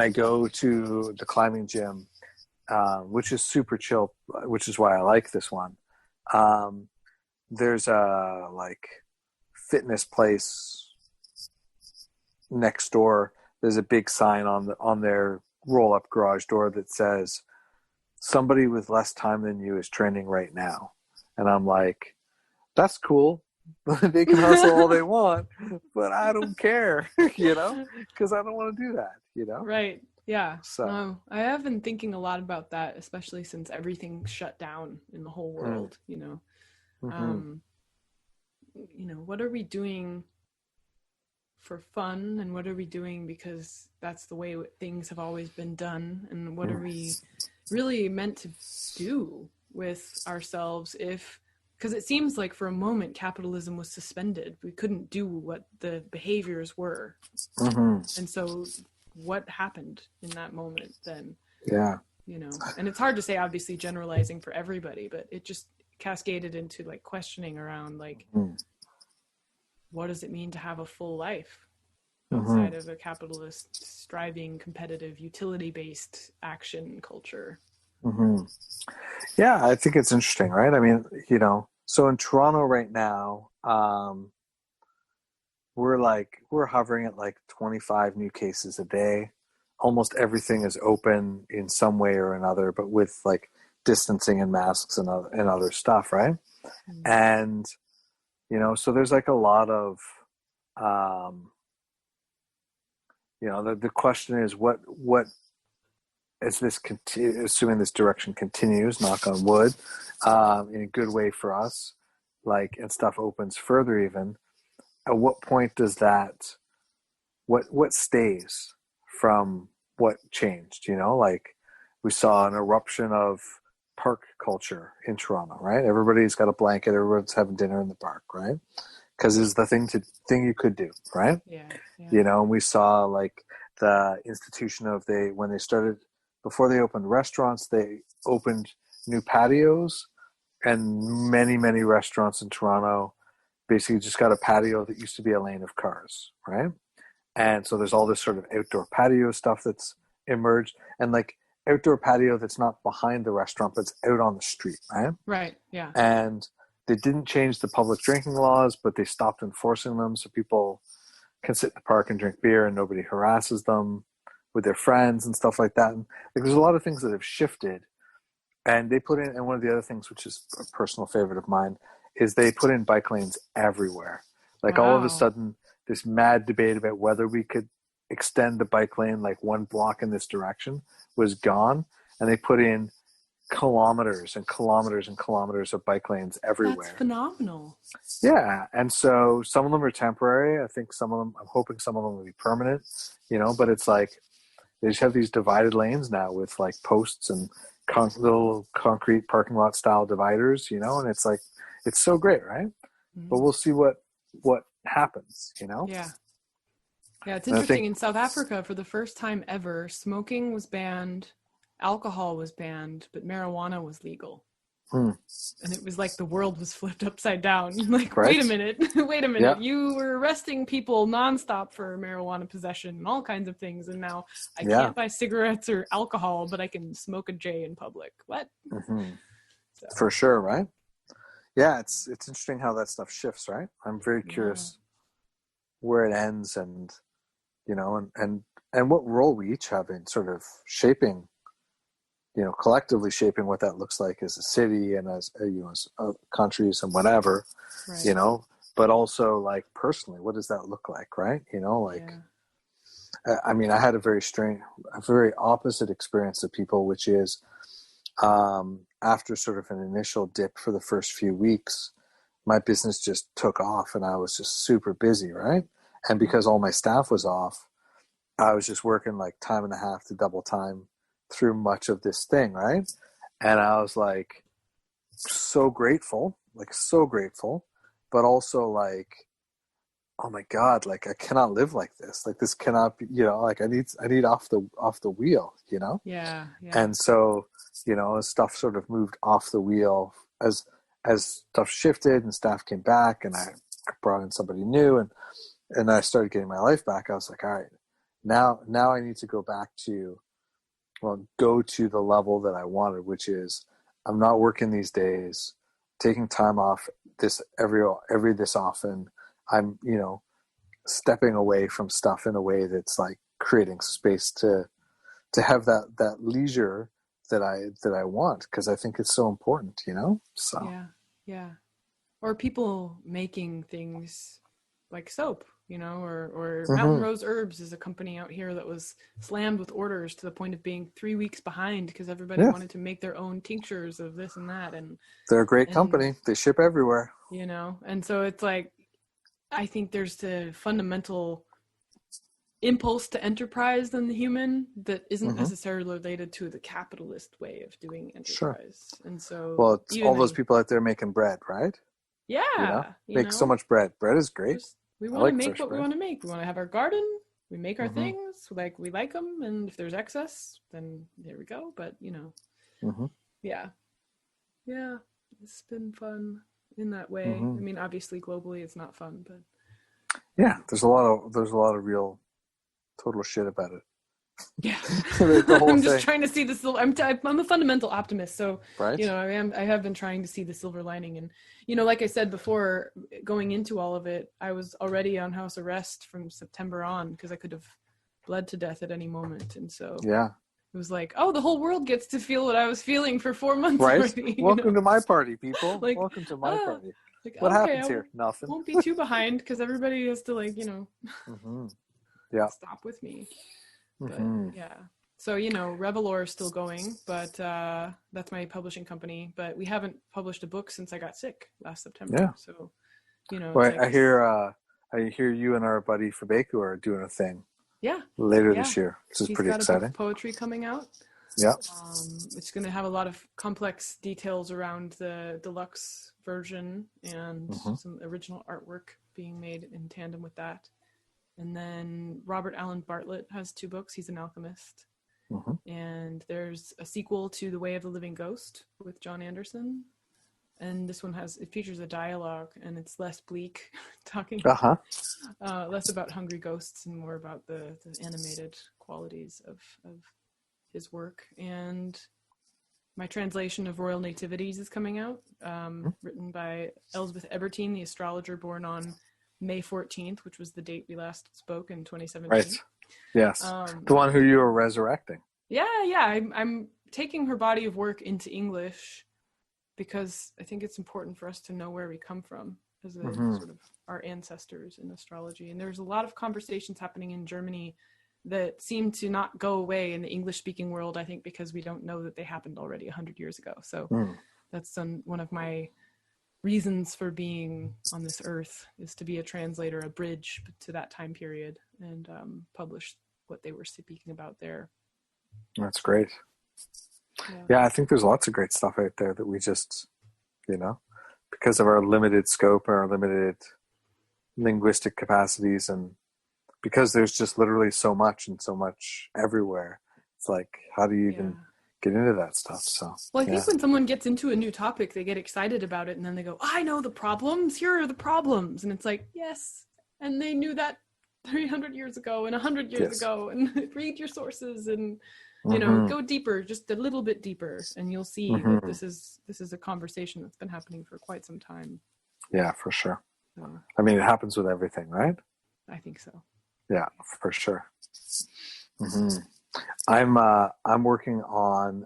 go to the climbing gym, which is super chill, which is why I like this one. There's a fitness place next door. There's a big sign on their roll-up garage door that says, "Somebody with less time than you is training right now." And I'm like, that's cool. They can hustle all they want, but I don't care, you know, because I don't want to do that, you know? Right. Yeah. So I have been thinking a lot about that, especially since everything shut down in the whole world, you know. You know, what are we doing for fun, and what are we doing because that's the way things have always been done, and what are we really meant to do with ourselves because it seems like for a moment capitalism was suspended. We couldn't do what the behaviors were. And so what happened in that moment then? Yeah. You know, and it's hard to say, obviously generalizing for everybody, but it just cascaded into like questioning around like, what does it mean to have a full life outside of a capitalist, striving, competitive, utility-based action culture? Yeah, I think it's interesting, right? I mean, you know, so in Toronto right now, we're hovering at like 25 new cases a day. Almost everything is open in some way or another, but with like distancing and masks and other stuff, right? And you know, so there's like a lot of you know, the question is what as this assuming this direction continues, knock on wood, in a good way for us, like, and stuff opens further even, at what point does that, what stays from what changed, you know? Like, we saw an eruption of park culture in Toronto, right? Everybody's got a blanket, everyone's having dinner in the park, right? Because it's the thing you could do, right? Yeah. You know, and we saw like the institution of when they started, before they opened restaurants, they opened new patios, and many restaurants in Toronto basically just got a patio that used to be a lane of cars, right? And so there's all this sort of outdoor patio stuff that's emerged, and like outdoor patio that's not behind the restaurant, but it's out on the street, right? Right, yeah. And they didn't change the public drinking laws, but they stopped enforcing them, so people can sit in the park and drink beer and nobody harasses them with their friends and stuff like that. And like, there's a lot of things that have shifted. And they put in, and one of the other things, which is a personal favorite of mine, is they put in bike lanes everywhere. Like, all of a sudden, this mad debate about whether we could extend the bike lane like one block in this direction was gone. And they put in kilometers and kilometers and kilometers of bike lanes everywhere. That's phenomenal. Yeah, and so some of them are temporary. I think some of them, I'm hoping some of them will be permanent, you know, but it's like they just have these divided lanes now with like posts and little concrete parking lot style dividers, you know, and it's like, it's so great, right? But we'll see what happens, you know? Yeah. Yeah, it's interesting. In South Africa, for the first time ever, smoking was banned, alcohol was banned, but marijuana was legal. And it was like the world was flipped upside down. Like, right? Wait a minute. Yeah. You were arresting people nonstop for marijuana possession and all kinds of things, and now I can't buy cigarettes or alcohol, but I can smoke a J in public. What? So. For sure, right? Yeah, it's interesting how that stuff shifts, right? I'm very curious where it ends, and you know, and what role we each have in sort of shaping collectively shaping what that looks like as a city and as countries and whatever, right. but also like personally, what does that look like, right? I mean, I had a very opposite experience of people, which is after sort of an initial dip for the first few weeks, my business just took off and I was just super busy, right? And because all my staff was off, I was just working like time and a half to double time through much of this thing, right? And I was like so grateful, but also like, oh my God, like I cannot live like this. Like this cannot be, like I need off the wheel, Yeah. And so, as stuff sort of moved off the wheel, as stuff shifted and staff came back and I brought in somebody new and I started getting my life back, I was like, all right, now I need to go to the level that I wanted, which is I'm not working these days, taking time off every this often. I'm, stepping away from stuff in a way that's like creating space to have that leisure that I want, because I think it's so important, So Yeah. Or people making things like soap, or Mountain Rose Herbs is a company out here that was slammed with orders to the point of being 3 weeks behind because everybody wanted to make their own tinctures of this and that. And they're a great company. They ship everywhere. And so it's like, I think there's the fundamental impulse to enterprise in the human that isn't necessarily related to the capitalist way of doing enterprise. Sure. And so, well, it's all those people out there making bread, right? Yeah, make so much bread. Bread is great. We want to make what we want to make. We want to have our garden. We make our things like we like them, and if there's excess, then there we go. But yeah, it's been fun in that way. I mean, obviously, globally, it's not fun, but yeah, there's a lot of real total shit about it. Yeah, I'm just trying to see the silver. I'm a fundamental optimist, so right? I have been trying to see the silver lining, and like I said before, going into all of it, I was already on house arrest from September on because I could have bled to death at any moment, and so it was like, oh, the whole world gets to feel what I was feeling for 4 months already. Welcome to my party, people. Like, welcome to my party. Like, what happens here? Nothing. Won't be too behind because everybody has to stop with me. But yeah, so Revelore is still going, but that's my publishing company. But we haven't published a book since I got sick last September. Yeah. So well, I hear you and our buddy Fabeku are doing a thing. Yeah. Later this year, which is He's pretty got exciting. A book of poetry coming out. Yeah. It's going to have a lot of complex details around the deluxe version and some original artwork being made in tandem with that. And then Robert Allen Bartlett has 2 books. He's an alchemist. And there's a sequel to The Way of the Living Ghost with John Anderson. And this one features a dialogue, and it's less bleak, talking less about hungry ghosts and more about the animated qualities of his work. And my translation of Royal Nativities is coming out, written by Elizabeth Ebertine, the astrologer born on May 14th, which was the date we last spoke in 2017. Right. Yes. The one who you were resurrecting. Yeah. I'm taking her body of work into English because I think it's important for us to know where we come from as a sort of our ancestors in astrology. And there's a lot of conversations happening in Germany that seem to not go away in the English-speaking world, I think, because we don't know that they happened already 100 years ago. So that's one of my reasons for being on this earth, is to be a translator, a bridge to that time period, and publish what they were speaking about there. That's great. Yeah, I think there's lots of great stuff out there that we just, because of our limited scope, our limited linguistic capacities, and because there's just literally so much and so much everywhere, it's like, how do you even get into that stuff? So, well, I think when someone gets into a new topic, they get excited about it, and then they go, I know the problems, here are the problems. And it's like, yes, and they knew that 300 years ago and 100 years ago, and read your sources and, go deeper, just a little bit deeper, and you'll see that this is a conversation that's been happening for quite some time. Yeah, for sure. I mean, it happens with everything, right? I think so. Yeah, for sure. I'm working on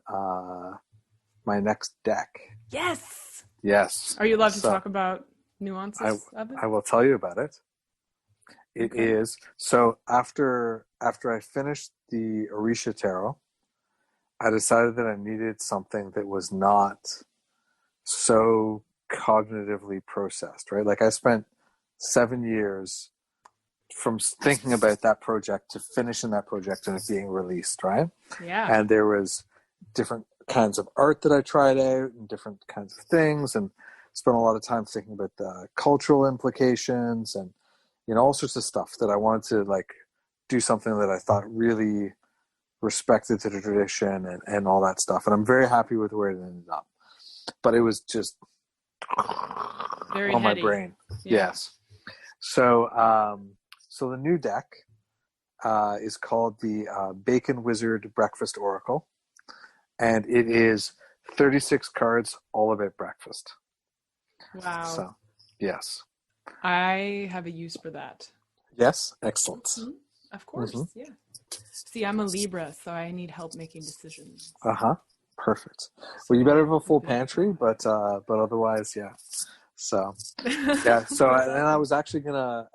my next deck. Yes. Yes. Are you allowed to talk about nuances of it? I will tell you about it. It Okay. is so after I finished the Orisha Tarot, I decided that I needed something that was not so cognitively processed, right? Like I spent 7 years from thinking about that project to finishing that project and it being released, right? Yeah. And there was different kinds of art that I tried out and different kinds of things, and spent a lot of time thinking about the cultural implications and all sorts of stuff that I wanted to like do something that I thought really respected to the tradition and all that stuff. And I'm very happy with where it ended up. But it was just very on heady. My brain. Yeah. Yes. So so the new deck is called the Bacon Wizard Breakfast Oracle. And it is 36 cards all about breakfast. Wow. So, yes. I have a use for that. Yes? Excellent. Mm-hmm. Of course, yeah. See, I'm a Libra, so I need help making decisions. Perfect. Well, you better have a full pantry, but otherwise, yeah. So, yeah. So, and I was actually gonna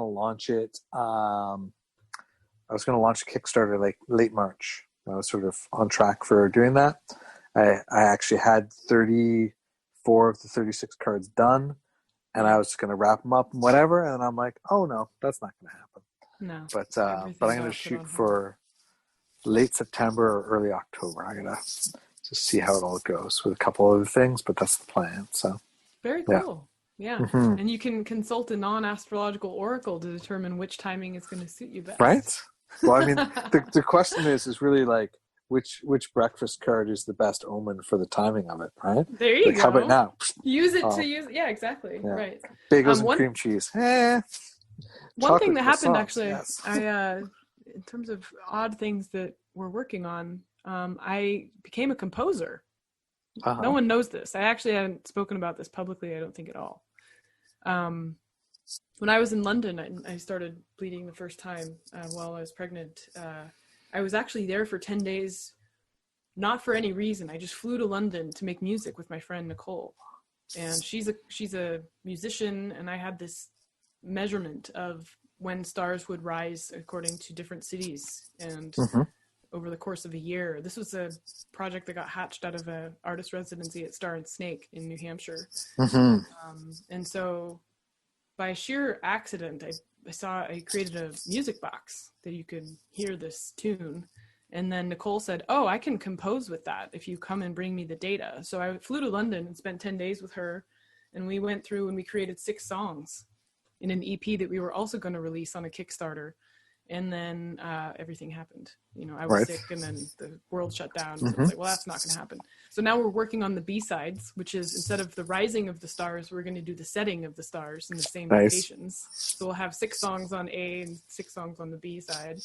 launch it. I was gonna launch a Kickstarter like late March. I was sort of on track for doing that. I actually had 34 of the 36 cards done, and I was going to wrap them up and whatever. And I'm like, oh no, that's not going to happen. No. But I'm going to shoot for late September or early October. I'm going to just see how it all goes with a couple other things, but that's the plan. So very cool. Yeah. Mm-hmm. And you can consult a non-astrological oracle to determine which timing is going to suit you best. Right. Well, I mean, the question is really like which breakfast card is the best omen for the timing of it, right? There you go. How about now? Use it to use. Yeah, exactly. Yeah. Right. Bagels and cream cheese. One thing that happened actually, yes. In terms of odd things that we're working on, I became a composer. No one knows this. I actually hadn't spoken about this publicly, I don't think at all. When I was in London, I started bleeding the first time while I was pregnant. I was actually there for 10 days, not for any reason. I just flew to London to make music with my friend Nicole. And she's a musician, and I had this measurement of when stars would rise according to different cities. And over the course of a year, this was a project that got hatched out of an artist residency at Star and Snake in New Hampshire. And so by sheer accident, I created a music box that you could hear this tune. And then Nicole said, oh, I can compose with that if you come and bring me the data. So I flew to London and spent 10 days with her. And we went through and we created 6 songs in an EP that we were also going to release on a Kickstarter. And then everything happened. I was sick, and then the world shut down. So it's like, well, that's not going to happen. So now we're working on the B-sides, which is instead of the rising of the stars, we're going to do the setting of the stars in the same locations. So we'll have 6 songs on A and 6 songs on the B side.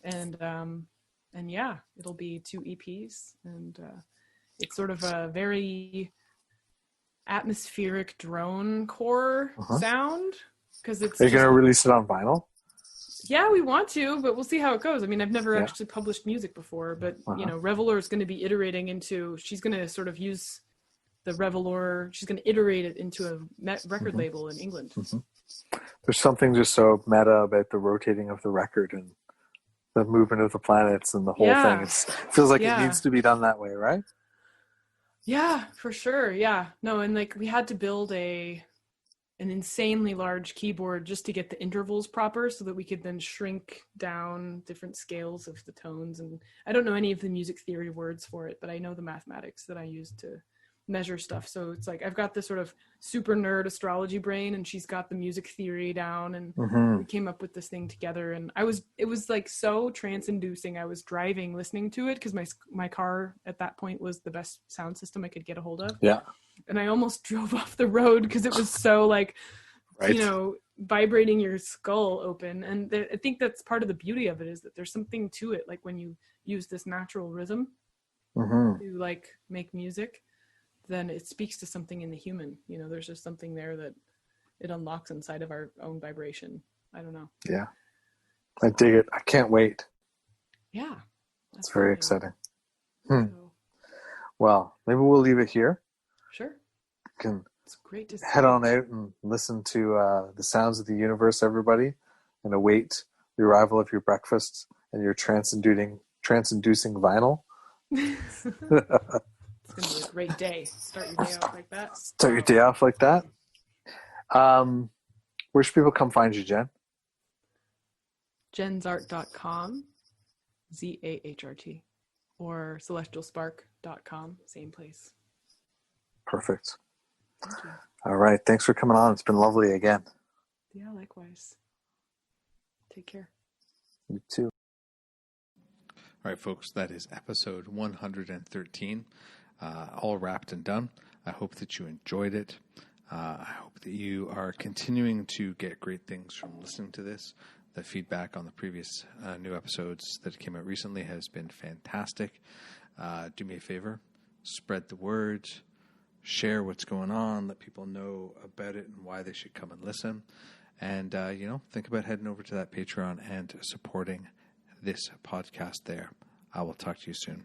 And yeah, it'll be 2 EPs. And it's sort of a very atmospheric drone core sound. Are you going to release it on vinyl? Yeah, we want to, but we'll see how it goes. I mean, I've never actually published music before, but Revelor is going to be iterating into. She's going to sort of use the Revelor. She's going to iterate it into a record label in England. There's something just so meta about the rotating of the record and the movement of the planets and the whole thing. It feels like it needs to be done that way, right? Yeah, for sure. Yeah, no, and like we had to build an insanely large keyboard just to get the intervals proper so that we could then shrink down different scales of the tones. And I don't know any of the music theory words for it, but I know the mathematics that I use to measure stuff. So it's like I've got this sort of super nerd astrology brain, and she's got the music theory down, and we came up with this thing together. And it was like so trance-inducing. I was driving listening to it because my car at that point was the best sound system I could get a hold of. Yeah. And I almost drove off the road because it was so like, vibrating your skull open. And I think that's part of the beauty of it, is that there's something to it. Like when you use this natural rhythm to like make music, then it speaks to something in the human. There's just something there that it unlocks inside of our own vibration. I don't know. Yeah. I dig it. I can't wait. Yeah. It's very exciting. So, well, maybe we'll leave it here. Sure. It's great to head on out and listen to the sounds of the universe, everybody, and await the arrival of your breakfast and your trance-inducing vinyl. It's going to be a great day. Start your day off like that. Start your day off like that. Where should people come find you, Jenn? JennZahrt.com, ZAHRT, or CelestialSpark.com, same place. Perfect. Thank you. All right. Thanks for coming on. It's been lovely again. Yeah, likewise. Take care. You too. All right, folks, that is episode 113, all wrapped and done. I hope that you enjoyed it. I hope that you are continuing to get great things from listening to this. The feedback on the previous new episodes that came out recently has been fantastic. Do me a favor, spread the word, share what's going on, let people know about it and why they should come and listen. And, think about heading over to that Patreon and supporting this podcast there. I will talk to you soon.